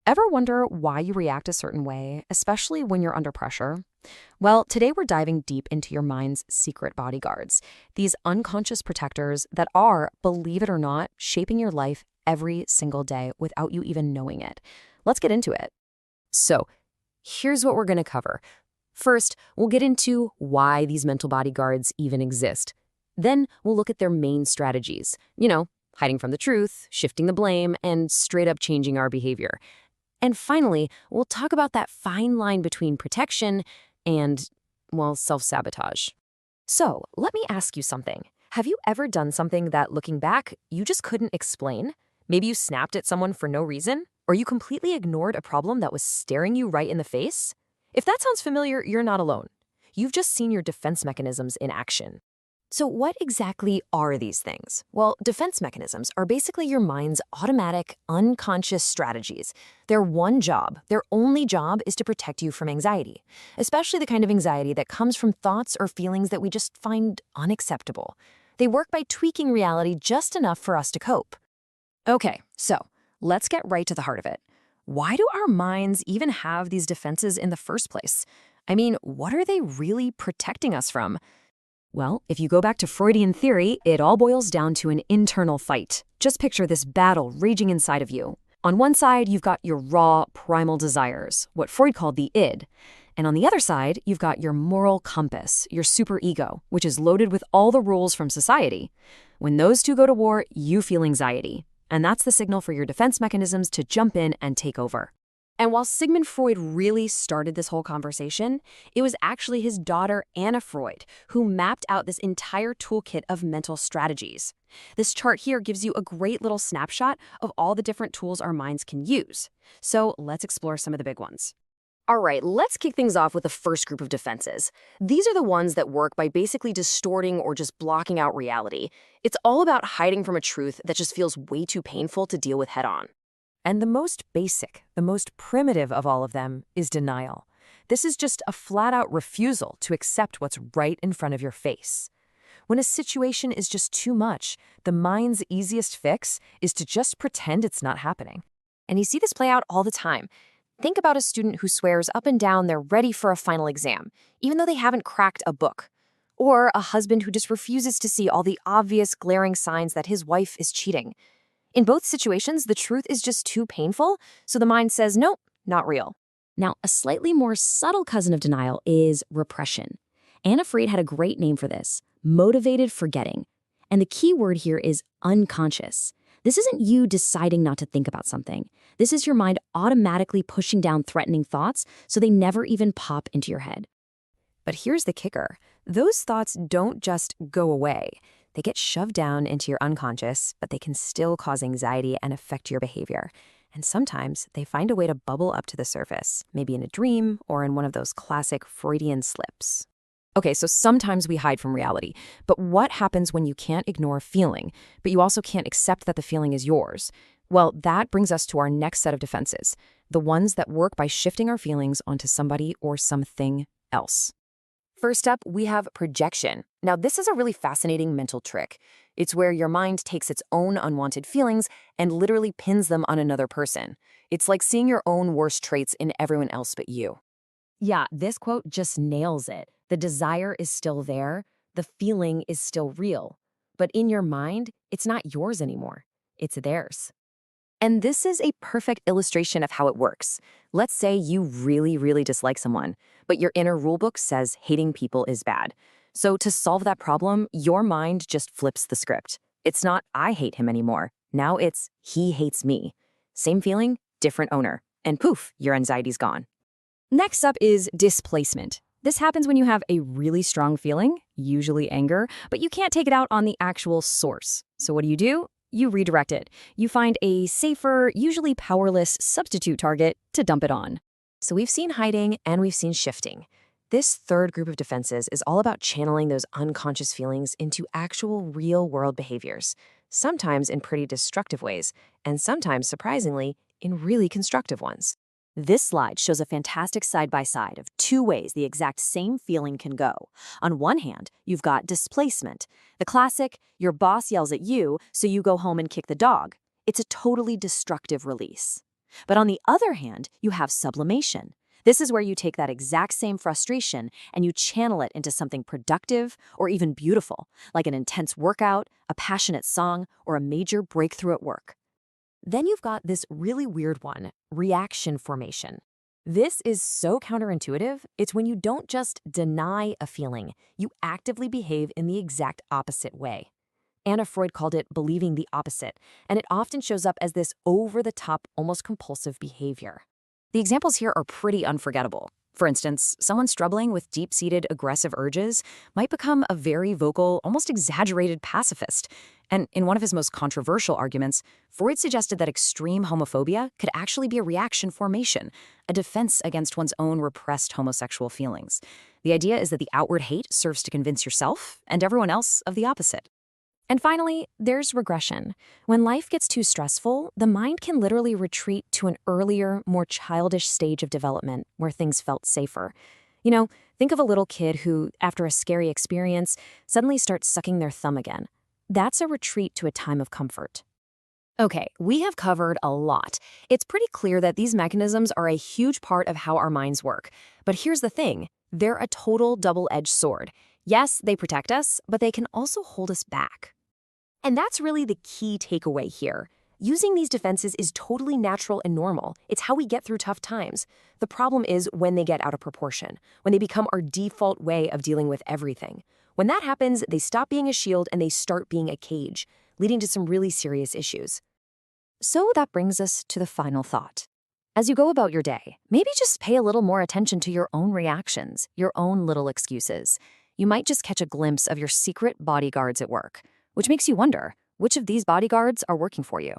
Ever wonder why you react a certain way, especially when you're under pressure? Well, today we're diving deep into your mind's secret bodyguards, these unconscious protectors that are, believe it or not, shaping your life every single day without you even knowing it. Let's get into it. So, here's what we're going to cover. First, we'll get into why these mental bodyguards even exist. Then, we'll look at their main strategies. Hiding from the truth, shifting the blame, and straight up changing our behavior. And finally, we'll talk about that fine line between protection and, well, self-sabotage. So, let me ask you something. Have you ever done something that, looking back, you just couldn't explain? Maybe you snapped at someone for no reason? Or you completely ignored a problem that was staring you right in the face? If that sounds familiar, you're not alone. You've just seen your defense mechanisms in action. So what exactly are these things? Well, defense mechanisms are basically your mind's automatic, unconscious strategies. Their only job is to protect you from anxiety, especially the kind of anxiety that comes from thoughts or feelings that we just find unacceptable. They work by tweaking reality just enough for us to cope. Okay, so let's get right to the heart of it. Why do our minds even have these defenses in the first place? I mean, what are they really protecting us from? Well, if you go back to Freudian theory, it all boils down to an internal fight. Just picture this battle raging inside of you. On one side, you've got your raw, primal desires, what Freud called the id. And on the other side, you've got your moral compass, your superego, which is loaded with all the rules from society. When those two go to war, you feel anxiety. And that's the signal for your defense mechanisms to jump in and take over. And while Sigmund Freud really started this whole conversation, it was actually his daughter, Anna Freud, who mapped out this entire toolkit of mental strategies. This chart here gives you a great little snapshot of all the different tools our minds can use. So let's explore some of the big ones. All right, let's kick things off with the first group of defenses. These are the ones that work by basically distorting or just blocking out reality. It's all about hiding from a truth that just feels way too painful to deal with head-on. And the most basic, the most primitive of all of them is denial. This is just a flat-out refusal to accept what's right in front of your face. When a situation is just too much, the mind's easiest fix is to just pretend it's not happening. And you see this play out all the time. Think about a student who swears up and down they're ready for a final exam, even though they haven't cracked a book. Or a husband who just refuses to see all the obvious, glaring signs that his wife is cheating. In both situations, the truth is just too painful, so the mind says, nope, not real. Now, a slightly more subtle cousin of denial is repression. Anna Freud had a great name for this, motivated forgetting. And the key word here is unconscious. This isn't you deciding not to think about something. This is your mind automatically pushing down threatening thoughts so they never even pop into your head. But here's the kicker. Those thoughts don't just go away. They get shoved down into your unconscious, but they can still cause anxiety and affect your behavior. And sometimes they find a way to bubble up to the surface, maybe in a dream or in one of those classic Freudian slips. Okay, so sometimes we hide from reality, but what happens when you can't ignore a feeling, but you also can't accept that the feeling is yours? Well, that brings us to our next set of defenses, the ones that work by shifting our feelings onto somebody or something else. First up, we have projection. Now, this is a really fascinating mental trick. It's where your mind takes its own unwanted feelings and literally pins them on another person. It's like seeing your own worst traits in everyone else but you. Yeah, this quote just nails it. The desire is still there. The feeling is still real. But in your mind, it's not yours anymore. It's theirs. And this is a perfect illustration of how it works. Let's say you really, really dislike someone, but your inner rulebook says hating people is bad. So to solve that problem, your mind just flips the script. It's not I hate him anymore. Now it's he hates me. Same feeling, different owner. And poof, your anxiety's gone. Next up is displacement. This happens when you have a really strong feeling, usually anger, but you can't take it out on the actual source. So what do? You redirect it. You find a safer, usually powerless substitute target to dump it on. So we've seen hiding and we've seen shifting. This third group of defenses is all about channeling those unconscious feelings into actual real-world behaviors, sometimes in pretty destructive ways, and sometimes, surprisingly, in really constructive ones. This slide shows a fantastic side-by-side of two ways the exact same feeling can go. On one hand, you've got displacement. The classic, your boss yells at you, so you go home and kick the dog. It's a totally destructive release. But on the other hand, you have sublimation. This is where you take that exact same frustration and you channel it into something productive or even beautiful, like an intense workout, a passionate song, or a major breakthrough at work. Then you've got this really weird one, reaction formation. This is so counterintuitive, it's when you don't just deny a feeling, you actively behave in the exact opposite way. Anna Freud called it believing the opposite, and it often shows up as this over-the-top, almost compulsive behavior. The examples here are pretty unforgettable. For instance, someone struggling with deep-seated aggressive urges might become a very vocal, almost exaggerated pacifist. And in one of his most controversial arguments, Freud suggested that extreme homophobia could actually be a reaction formation, a defense against one's own repressed homosexual feelings. The idea is that the outward hate serves to convince yourself and everyone else of the opposite. And finally, there's regression. When life gets too stressful, the mind can literally retreat to an earlier, more childish stage of development where things felt safer. Think of a little kid who, after a scary experience, suddenly starts sucking their thumb again. That's a retreat to a time of comfort. Okay, we have covered a lot. It's pretty clear that these mechanisms are a huge part of how our minds work. But here's the thing, they're a total double-edged sword. Yes, they protect us, but they can also hold us back. And that's really the key takeaway here. Using these defenses is totally natural and normal. It's how we get through tough times. The problem is when they get out of proportion, when they become our default way of dealing with everything. When that happens, they stop being a shield and they start being a cage, leading to some really serious issues. So that brings us to the final thought. As you go about your day, maybe just pay a little more attention to your own reactions, your own little excuses. You might just catch a glimpse of your secret bodyguards at work, which makes you wonder, which of these bodyguards are working for you?